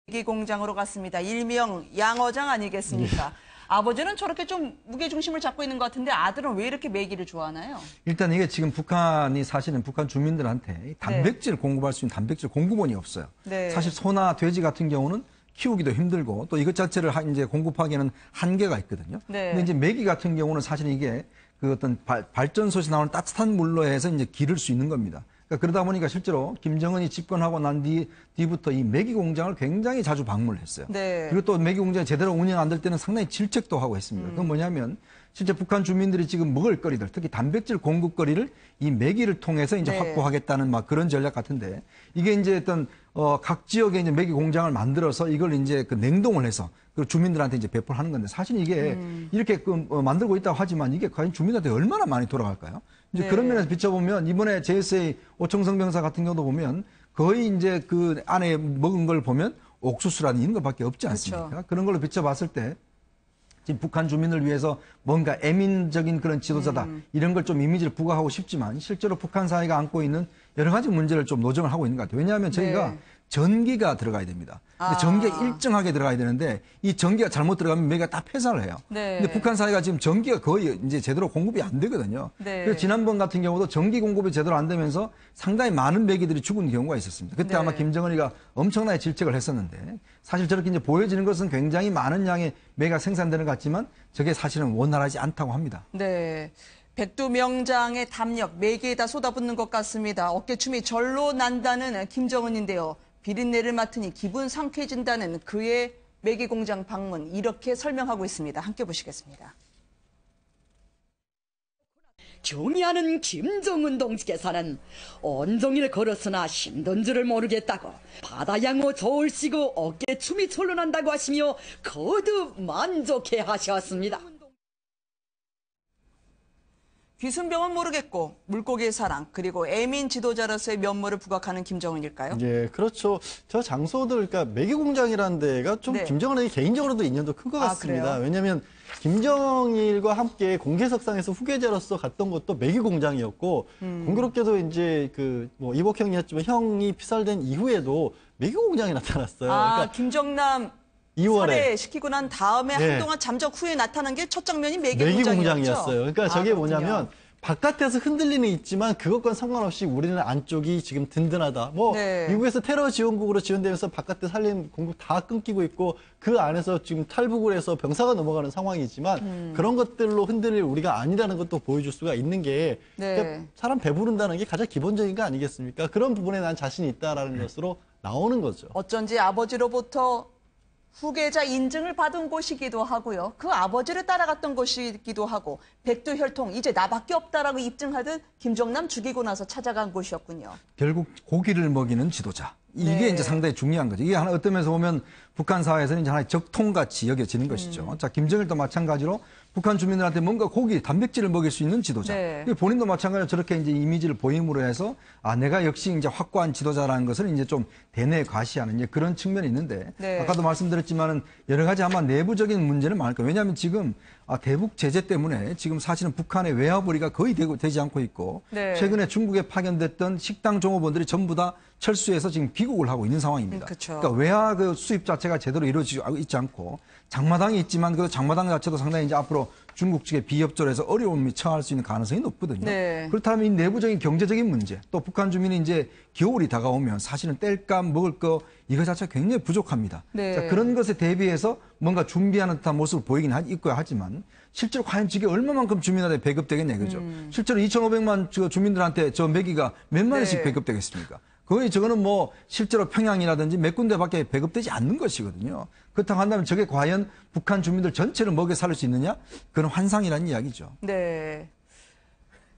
메기 공장으로 갔습니다. 일명 양어장 아니겠습니까? 아버지는 저렇게 좀 무게중심을 잡고 있는 것 같은데 아들은 왜 이렇게 메기를 좋아하나요? 일단 이게 지금 북한이 사실은 북한 주민들한테 단백질 공급할 수 있는 단백질 공급원이 없어요. 네. 사실 소나 돼지 같은 경우는 키우기도 힘들고 또 이것 자체를 이제 공급하기에는 한계가 있거든요. 네. 근데 이제 메기 같은 경우는 사실 이게 그 어떤 발전소에서 나오는 따뜻한 물로 해서 이제 기를 수 있는 겁니다. 그러다 보니까 실제로 김정은이 집권하고 난 뒤부터 이 메기 공장을 굉장히 자주 방문을 했어요. 네. 그리고 또 메기 공장이 제대로 운영 안 될 때는 상당히 질책도 하고 했습니다. 그건 뭐냐면 실제 북한 주민들이 지금 먹을 거리들, 특히 단백질 공급거리를 이 메기를 통해서 이제 네. 확보하겠다는 막 그런 전략 같은데 이게 이제 어떤 각 지역에 이제 메기 공장을 만들어서 이걸 이제 그 냉동을 해서 그 주민들한테 이제 배포를 하는 건데 사실 이게 이렇게 만들고 있다고 하지만 이게 과연 주민한테 얼마나 많이 돌아갈까요? 이제 네. 그런 면에서 비춰보면 이번에 JSA 오청성 병사 같은 경우도 보면 거의 이제 그 안에 먹은 걸 보면 옥수수라는 이런 것밖에 없지 않습니까? 그렇죠. 그런 걸로 비춰봤을 때 지금 북한 주민을 위해서 뭔가 애민적인 그런 지도자다 이런 걸 좀 이미지를 부각하고 싶지만 실제로 북한 사회가 안고 있는 여러 가지 문제를 좀 노정을 하고 있는 것 같아요. 왜냐하면 저희가 네. 전기가 들어가야 됩니다. 근데 전기가 일정하게 들어가야 되는데 이 전기가 잘못 들어가면 메기가 다 폐사를 해요. 네. 근데 북한 사회가 지금 전기가 거의 이제 제대로 공급이 안 되거든요. 네. 그래서 지난번 같은 경우도 전기 공급이 제대로 안 되면서 상당히 많은 메기들이 죽은 경우가 있었습니다. 그때 네. 아마 김정은이가 엄청나게 질책을 했었는데 사실 저렇게 이제 보여지는 것은 굉장히 많은 양의 메기가 생산되는 것 같지만 저게 사실은 원활하지 않다고 합니다. 네. 백두명장의 담력, 메기에다 쏟아붓는 것 같습니다. 어깨춤이 절로 난다는 김정은인데요. 비린내를 맡으니 기분 상쾌해진다는 그의 메기 공장 방문, 이렇게 설명하고 있습니다. 함께 보시겠습니다. 경의하는 김정은 동지께서는 온종일 걸었으나 힘든 줄을 모르겠다고 바다양호 저울시고 어깨춤이 절로 난다고 하시며 거듭 만족해 하셨습니다. 귀순병은 모르겠고 물고기의 사랑 그리고 애민 지도자로서의 면모를 부각하는 김정은일까요? 예, 그렇죠. 저 장소들, 그러니까 메기 공장이라는 데가 좀 네. 김정은에게 개인적으로도 인연도 큰 것 같습니다. 그래요? 왜냐하면 김정일과 함께 공개석상에서 후계자로서 갔던 것도 메기 공장이었고 공교롭게도 이제 그 뭐 이복형이었지만 형이 피살된 이후에도 메기 공장이 나타났어요. 그러니까 김정남 2월에 살해시키고 난 다음에 네. 한동안 잠적 후에 나타난 게 첫 장면이 메기 메기 공장이었죠? 공장이었어요. 그러니까 저게 그렇군요. 뭐냐면 바깥에서 흔들리는 있지만 그것과는 상관없이 우리는 안쪽이 지금 든든하다. 뭐 네. 미국에서 테러 지원국으로 지원되면서 바깥에 살림 공급 다 끊기고 있고 그 안에서 지금 탈북을 해서 병사가 넘어가는 상황이지만 그런 것들로 흔들릴 우리가 아니라는 것도 보여줄 수가 있는 게 네. 그러니까 사람 배부른다는 게 가장 기본적인 거 아니겠습니까? 그런 부분에 난 자신이 있다라는 것으로 나오는 거죠. 어쩐지 아버지로부터 후계자 인증을 받은 곳이기도 하고요. 그 아버지를 따라갔던 곳이기도 하고 백두혈통 이제 나밖에 없다라고 입증하듯 김정남 죽이고 나서 찾아간 곳이었군요. 결국 고기를 먹이는 지도자. 이게 네. 이제 상당히 중요한 거죠. 이게 하나 어떤 면에서 보면 북한 사회에서는 이제 하나의 적통같이 여겨지는 것이죠. 자, 김정일도 마찬가지로 북한 주민들한테 뭔가 고기, 단백질을 먹일 수 있는 지도자. 네. 본인도 마찬가지로 저렇게 이제 이미지를 보임으로 해서 내가 역시 이제 확고한 지도자라는 것을 이제 좀 대내 과시하는 이제 그런 측면이 있는데 네. 아까도 말씀드렸지만은 여러 가지 아마 내부적인 문제는 많을 거예요. 왜냐하면 지금 대북 제재 때문에 지금 사실은 북한의 외화벌이가 거의 되지 않고 있고 네. 최근에 중국에 파견됐던 식당 종업원들이 전부 다 철수해서 지금 귀국을 하고 있는 상황입니다. 그쵸. 그러니까 외화 그 수입 자체가 제대로 이루어지지 있지 않고 장마당이 있지만 그 장마당 자체도 상당히 이제 앞으로 중국 측에 비협조해서 어려움이 처할 수 있는 가능성이 높거든요. 네. 그렇다면 이 내부적인 경제적인 문제, 또 북한 주민이 이제 겨울이 다가오면 사실은 뗄감 먹을 거 이거 자체가 굉장히 부족합니다. 네. 자, 그런 것에 대비해서 뭔가 준비하는 듯한 모습을 보이긴 있고야 하지만 실제로 과연 저게 얼마만큼 주민한테 배급되겠냐 이거죠. 실제로 2,500만 주민들한테 저 메기가 몇만 원씩 네. 배급되겠습니까? 거의 저거는 뭐 실제로 평양이라든지 몇 군데밖에 배급되지 않는 것이거든요. 그렇다고 한다면 저게 과연 북한 주민들 전체를 먹여 살릴 수 있느냐? 그건 환상이라는 이야기죠. 네.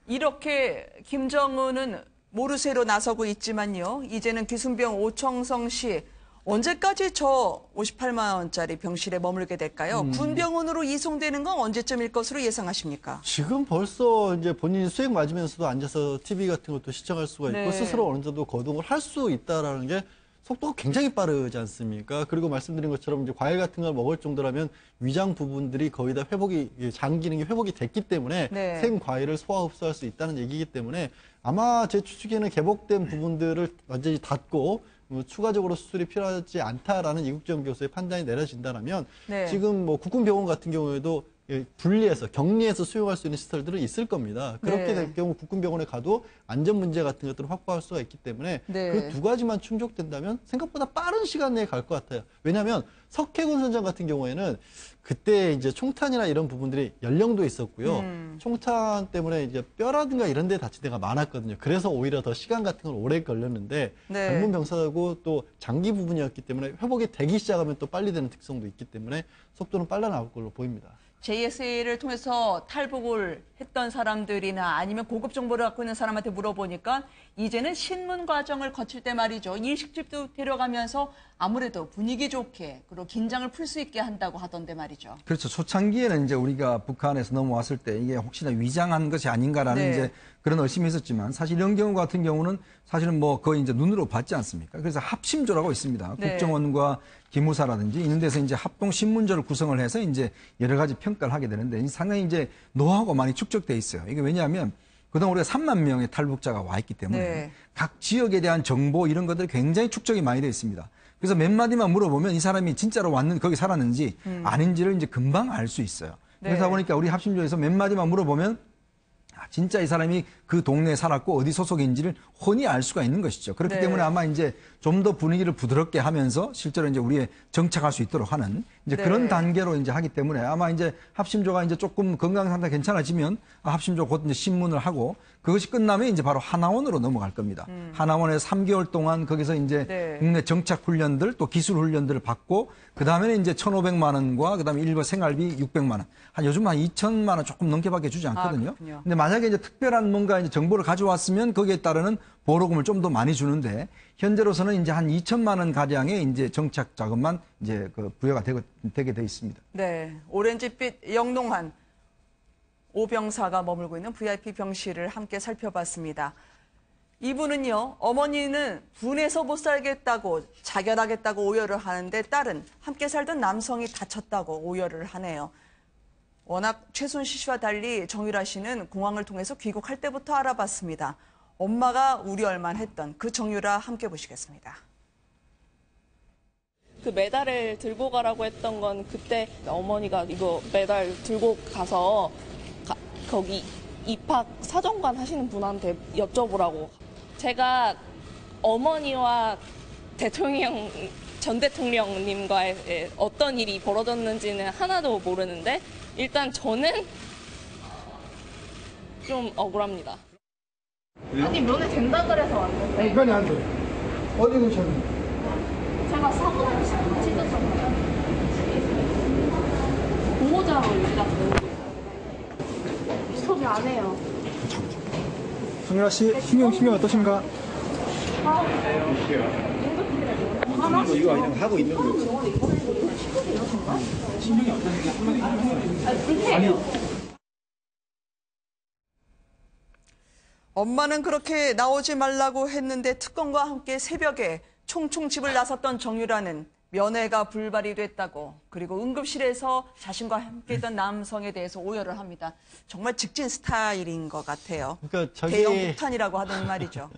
이렇게 김정은은 모르쇠로 나서고 있지만요. 이제는 귀순병 오청성 씨 언제까지 저 58만 원짜리 병실에 머물게 될까요? 군병원으로 이송되는 건 언제쯤일 것으로 예상하십니까? 지금 벌써 이제 본인이 수액 맞으면서도 앉아서 TV 같은 것도 시청할 수가 있고 네. 스스로 어느 정도 거동을 할 수 있다라는 게 속도가 굉장히 빠르지 않습니까? 그리고 말씀드린 것처럼 이제 과일 같은 걸 먹을 정도라면 위장 부분들이 거의 다 장 기능이 회복이 됐기 때문에 네. 생 과일을 소화 흡수할 수 있다는 얘기이기 때문에 아마 제 추측에는 개복된 부분들을 완전히 닫고 추가적으로 수술이 필요하지 않다라는 이국정 교수의 판단이 내려진다면 네. 지금 뭐 국군병원 같은 경우에도 분리해서 격리해서 수용할 수 있는 시설들은 있을 겁니다. 그렇게 네. 될 경우 국군병원에 가도 안전 문제 같은 것들을 확보할 수가 있기 때문에 네. 그 두 가지만 충족된다면 생각보다 빠른 시간 내에 갈 것 같아요. 왜냐하면 석해군 선장 같은 경우에는 그때 이제 총탄이나 이런 부분들이 연령도 있었고요. 총탄 때문에 이제 뼈라든가 이런 데 다친 데가 많았거든요. 그래서 오히려 더 시간 같은 걸 오래 걸렸는데 네. 방문 병사하고 또 장기 부분이었기 때문에 회복이 되기 시작하면 또 빨리 되는 특성도 있기 때문에 속도는 빨라 나올 걸로 보입니다. JSA를 통해서 탈북을 했던 사람들이나 아니면 고급 정보를 갖고 있는 사람한테 물어보니까 이제는 신문 과정을 거칠 때 말이죠. 일식집도 데려가면서 아무래도 분위기 좋게 그리고 긴장을 풀 수 있게 한다고 하던데 말이죠. 그렇죠. 초창기에는 이제 우리가 북한에서 넘어왔을 때 이게 혹시나 위장한 것이 아닌가라는 네. 이제 그런 의심이 있었지만 사실 이런 경우 같은 경우는 사실은 뭐 거의 이제 눈으로 봤지 않습니까? 그래서 합심조라고 있습니다. 네. 국정원과 기무사라든지 이런 데서 이제 합동 신문조를 구성을 해서 이제 여러 가지 평가를 하게 되는데 상당히 이제 노하우가 많이 축적돼 있어요. 이게 왜냐하면 그동안 우리가 3만 명의 탈북자가 와 있기 때문에 네. 각 지역에 대한 정보 이런 것들이 굉장히 축적이 많이 되어 있습니다. 그래서 몇 마디만 물어보면 이 사람이 진짜로 거기 살았는지 아닌지를 이제 금방 알 수 있어요. 네. 그러다 보니까 우리 합심조에서 몇 마디만 물어보면 진짜 이 사람이 그 동네에 살았고 어디 소속인지를 훤히 알 수가 있는 것이죠. 그렇기 네. 때문에 아마 이제 좀 더 분위기를 부드럽게 하면서 실제로 이제 우리의 정착할 수 있도록 하는 이제 네. 그런 단계로 이제 하기 때문에 아마 이제 합심조가 이제 조금 건강 상태 괜찮아지면 합심조 곧 이제 신문을 하고 그것이 끝나면 이제 바로 하나원으로 넘어갈 겁니다. 하나원에서 3개월 동안 거기서 이제 네. 국내 정착 훈련들 또 기술 훈련들을 받고 그 다음에는 이제 1,500만 원과 그 다음에 일부 생활비 600만 원. 요즘 한 2,000만 원 조금 넘게밖에 주지 않거든요. 그렇군요. 근데 만약에 이제 특별한 뭔가 이제 정보를 가져왔으면 거기에 따르는 보로금을 좀 더 많이 주는데 현재로서는 이제 한 2천만 원 가량의 이제 정착 자금만 이제 그 부여가 되게 돼 있습니다. 네, 오렌지빛 영롱한 오병사가 머물고 있는 VIP 병실을 함께 살펴봤습니다. 이분은요, 어머니는 분해서 못 살겠다고 자결하겠다고 오열을 하는데 딸은 함께 살던 남성이 다쳤다고 오열을 하네요. 워낙 최순실 씨와 달리 정유라 씨는 공항을 통해서 귀국할 때부터 알아봤습니다. 엄마가 우려할만 했던 그 정유라 함께 보시겠습니다. 그 메달을 들고 가라고 했던 건 그때 어머니가 이거 메달 들고 가서 거기 입학 사정관 하시는 분한테 여쭤보라고. 제가 어머니와 전 대통령님과의 어떤 일이 벌어졌는지는 하나도 모르는데 일단 저는 좀 억울합니다. 아니 면회 된다 그래서 왔는데 아니, 면회 안 돼. 어디 근처는? 제가 사고 나서 찢었잖아요. 보호자로 일단 소리 안 해요. 정유라 씨, 심경이 어떠신가? 이거 그냥 하고 있는 거예요. 엄마는 그렇게 나오지 말라고 했는데 특검과 함께 새벽에 총총 집을 나섰던 정유라는 면회가 불발이 됐다고 그리고 응급실에서 자신과 함께했던 남성에 대해서 오열을 합니다. 정말 직진 스타일인 것 같아요. 그러니까 대형 폭탄이라고 하던 말이죠.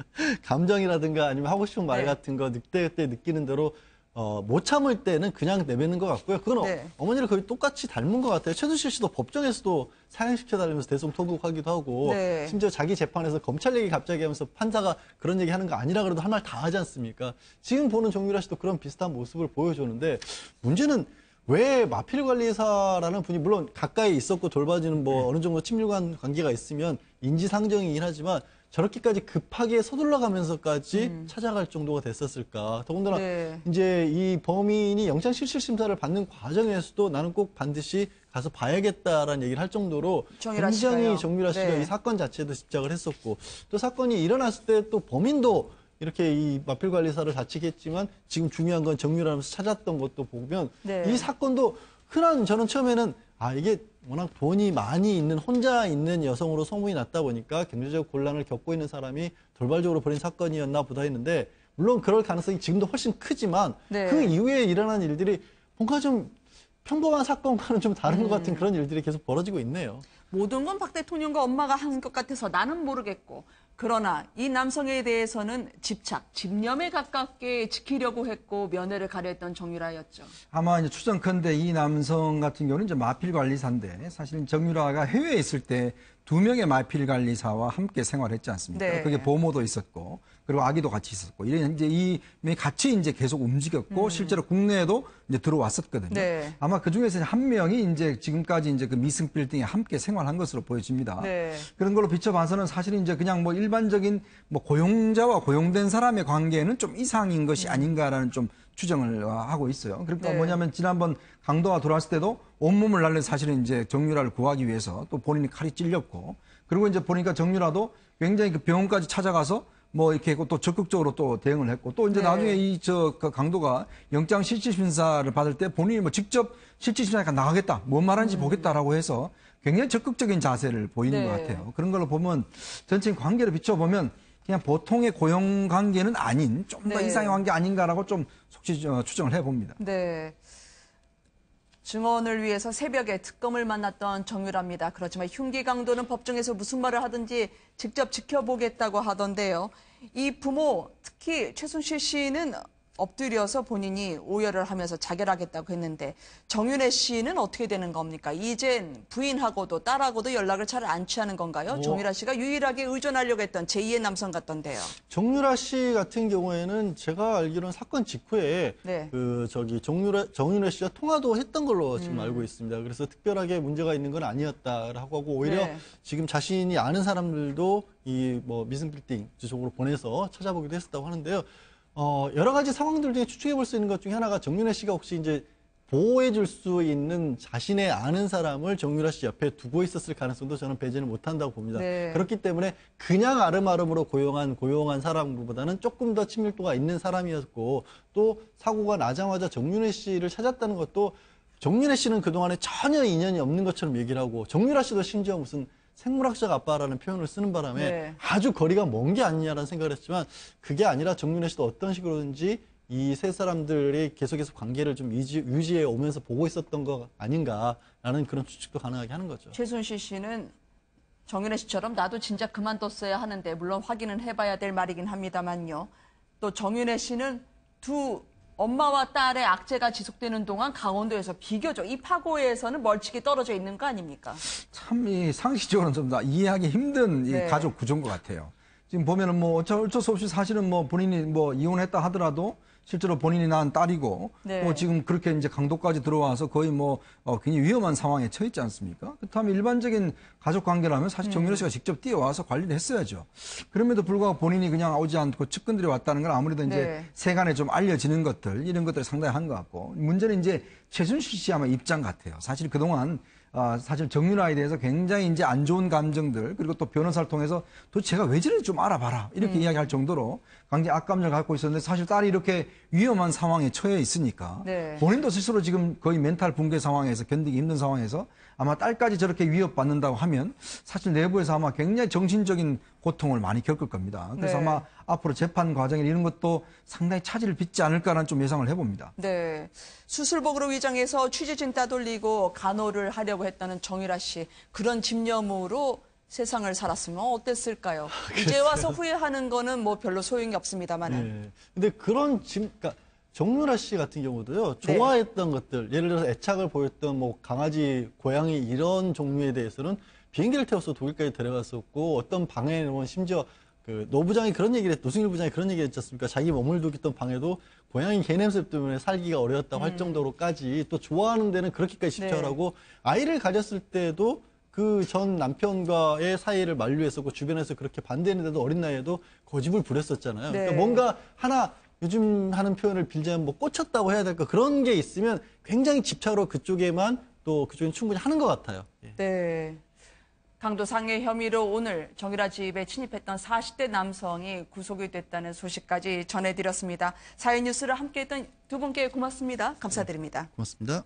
감정이라든가 아니면 하고 싶은 말 네. 같은 거 그때 느끼는 대로 못 참을 때는 그냥 내뱉는 것 같고요. 그건 네. 어머니를 거의 똑같이 닮은 것 같아요. 최순실 씨도 법정에서도 사형시켜달라면서 대성통곡하기도 하고 네. 심지어 자기 재판에서 검찰 얘기 갑자기 하면서 판사가 그런 얘기 하는 거 아니라 그래도 할 말 다 하지 않습니까? 지금 보는 정유라 씨도 그런 비슷한 모습을 보여주는데 문제는 왜 마필관리사라는 분이 물론 가까이 있었고 돌봐주는 뭐 어느 정도 친밀한 관계가 있으면 인지상정이긴 하지만 저렇게까지 급하게 서둘러가면서까지 찾아갈 정도가 됐었을까. 더군다나 네. 이제 이 범인이 영장실질심사를 받는 과정에서도 나는 꼭 반드시 가서 봐야겠다라는 얘기를 할 정도로 정유라 굉장히 씨가요. 정유라 씨가 네. 이 사건 자체에도 집착을 했었고 또 사건이 일어났을 때 또 범인도 이렇게 이 마필관리사를 다치게 했지만 지금 중요한 건 정유라면서 찾았던 것도 보면 네. 이 사건도 흔한 저는 처음에는 이게 워낙 돈이 많이 있는 혼자 있는 여성으로 소문이 났다 보니까 경제적 곤란을 겪고 있는 사람이 돌발적으로 벌인 사건이었나 보다 했는데 물론 그럴 가능성이 지금도 훨씬 크지만 네. 그 이후에 일어난 일들이 뭔가 좀 평범한 사건과는 좀 다른 것 같은 그런 일들이 계속 벌어지고 있네요. 모든 건 박 대통령과 엄마가 한 것 같아서 나는 모르겠고 그러나 이 남성에 대해서는 집념에 가깝게 지키려고 했고 면회를 가려했던 정유라였죠. 아마 이제 추정컨대 이 남성 같은 경우는 이제 마필 관리사인데 사실 정유라가 해외에 있을 때 2명의 마필 관리사와 함께 생활했지 않습니까? 네. 그게 보모도 있었고 그리고 아기도 같이 있었고 이런 이제 이 같이 이제 계속 움직였고 실제로 국내에도 이제 들어왔었거든요. 네. 아마 그 중에서 한 명이 이제 지금까지 이제 그 미승 빌딩에 함께 생활한 것으로 보여집니다. 네. 그런 걸로 비춰봐서는 사실 이제 그냥 뭐 일반적인 뭐 고용자와 고용된 사람의 관계는 좀 이상인 것이 아닌가라는 좀 추정을 하고 있어요. 그러니까 네. 뭐냐면 지난번 강도가 들어왔을 때도 온몸을 날려 사실은 이제 정유라를 구하기 위해서 또 본인이 칼이 찔렸고 그리고 이제 보니까 정유라도 굉장히 그 병원까지 찾아가서 뭐 이렇게 했고 또 적극적으로 또 대응을 했고 또 이제 네. 나중에 그 강도가 영장 실질심사를 받을 때 본인이 뭐 직접 실질심사니까 나가겠다, 뭔 말하는지 보겠다라고 해서 굉장히 적극적인 자세를 보이는 네. 것 같아요. 그런 걸로 보면 전체 관계를 비춰보면 그냥 보통의 고용 관계는 아닌 좀 더 네. 이상의 관계 아닌가라고 좀 속시 추정을 해봅니다. 네. 증언을 위해서 새벽에 특검을 만났던 정유라입니다. 그렇지만 흉기 강도는 법정에서 무슨 말을 하든지 직접 지켜보겠다고 하던데요. 이 부모, 특히 최순실 씨는 엎드려서 본인이 오열을 하면서 자결하겠다고 했는데 정윤혜 씨는 어떻게 되는 겁니까? 이젠 부인하고도 딸하고도 연락을 잘 안 취하는 건가요? 정유라 씨가 유일하게 의존하려고 했던 제2의 남성 같던데요. 정유라 씨 같은 경우에는 제가 알기로는 사건 직후에 네. 정유라 씨와 통화도 했던 걸로 지금 알고 있습니다. 그래서 특별하게 문제가 있는 건 아니었다라고 하고 오히려 네. 지금 자신이 아는 사람들도 이 뭐 미승빌딩 쪽으로 보내서 찾아보기도 했었다고 하는데요. 여러 가지 상황들 중에 추측해 볼 수 있는 것 중에 하나가 정윤혜 씨가 혹시 이제 보호해 줄 수 있는 자신의 아는 사람을 정유라 씨 옆에 두고 있었을 가능성도 저는 배제는 못한다고 봅니다. 네. 그렇기 때문에 그냥 아름아름으로 고용한 사람보다는 조금 더 친밀도가 있는 사람이었고 또 사고가 나자마자 정윤혜 씨를 찾았다는 것도 정윤혜 씨는 그동안에 전혀 인연이 없는 것처럼 얘기를 하고 정유라 씨도 심지어 무슨 생물학적 아빠라는 표현을 쓰는 바람에 네. 아주 거리가 먼 게 아니냐라는 생각을 했지만 그게 아니라 정윤혜 씨도 어떤 식으로든지 이 세 사람들이 계속해서 관계를 좀 유지해 오면서 보고 있었던 거 아닌가라는 그런 추측도 가능하게 하는 거죠. 최순실 씨는 정윤혜 씨처럼 나도 진짜 그만뒀어야 하는데 물론 확인은 해봐야 될 말이긴 합니다만요. 또 정윤혜 씨는 두 엄마와 딸의 악재가 지속되는 동안 강원도에서 비교적 이 파고에서는 멀찍이 떨어져 있는 거 아닙니까? 참 이 상식적으로는 좀 더 이해하기 힘든 이 네. 가족 구조인 것 같아요. 지금 보면은 뭐 어쩔 수 없이 사실은 뭐 본인이 뭐 이혼했다 하더라도 실제로 본인이 낳은 딸이고 네. 또 지금 그렇게 이제 강도까지 들어와서 거의 뭐 굉장히 위험한 상황에 처했지 않습니까? 그렇다면 일반적인 가족 관계라면 사실 정유라 씨가 직접 뛰어와서 관리를 했어야죠. 그럼에도 불구하고 본인이 그냥 오지 않고 측근들이 왔다는 건 아무래도 이제 네. 세간에 좀 알려지는 것들 이런 것들이 상당히 한 것 같고 문제는 이제 최순실 씨 아마 입장 같아요. 사실 그동안 사실 정유라에 대해서 굉장히 이제 안 좋은 감정들 그리고 또 변호사를 통해서 도대체 제가 왜 저런지 좀 알아봐라 이렇게 이야기할 정도로 굉장히 악감정을 갖고 있었는데 사실 딸이 이렇게 위험한 상황에 처해 있으니까 네. 본인도 스스로 지금 거의 멘탈 붕괴 상황에서 견디기 힘든 상황에서 아마 딸까지 저렇게 위협받는다고 하면 사실 내부에서 아마 굉장히 정신적인 고통을 많이 겪을 겁니다. 그래서 네. 아마 앞으로 재판 과정에 이런 것도 상당히 차질을 빚지 않을까라는 좀 예상을 해봅니다. 네. 수술복으로 위장해서 취재진 따돌리고 간호를 하려고 했다는 정유라 씨. 그런 집념으로 세상을 살았으면 어땠을까요? 이제 와서 후회하는 거는 뭐 별로 소용이 없습니다만은. 네. 근데 그러니까 정유라 씨 같은 경우도요, 네. 좋아했던 것들, 예를 들어서 애착을 보였던 뭐 강아지, 고양이 이런 종류에 대해서는 비행기를 태워서 독일까지 데려갔었고, 어떤 방에는 심지어 그 노부장이 그런 얘기를 노승일 부장이 그런 얘기 했지 않습니까? 자기 머물고 있던 방에도 고양이 개냄새 때문에 살기가 어려웠다고 할 정도로까지 또 좋아하는 데는 그렇게까지 집착을 네. 하고 아이를 가졌을 때도 그 전 남편과의 사이를 만류했었고 주변에서 그렇게 반대했는데도 어린 나이에도 고집을 부렸었잖아요. 네. 그러니까 뭔가 하나 요즘 하는 표현을 빌자면 뭐 꽂혔다고 해야 될까 그런 게 있으면 굉장히 집착으로 그쪽에만 또 그쪽엔 충분히 하는 것 같아요. 예. 네. 강도 상해 혐의로 오늘 정유라 집에 침입했던 40대 남성이 구속이 됐다는 소식까지 전해드렸습니다. 사회 뉴스를 함께했던 두 분께 고맙습니다. 감사드립니다. 고맙습니다.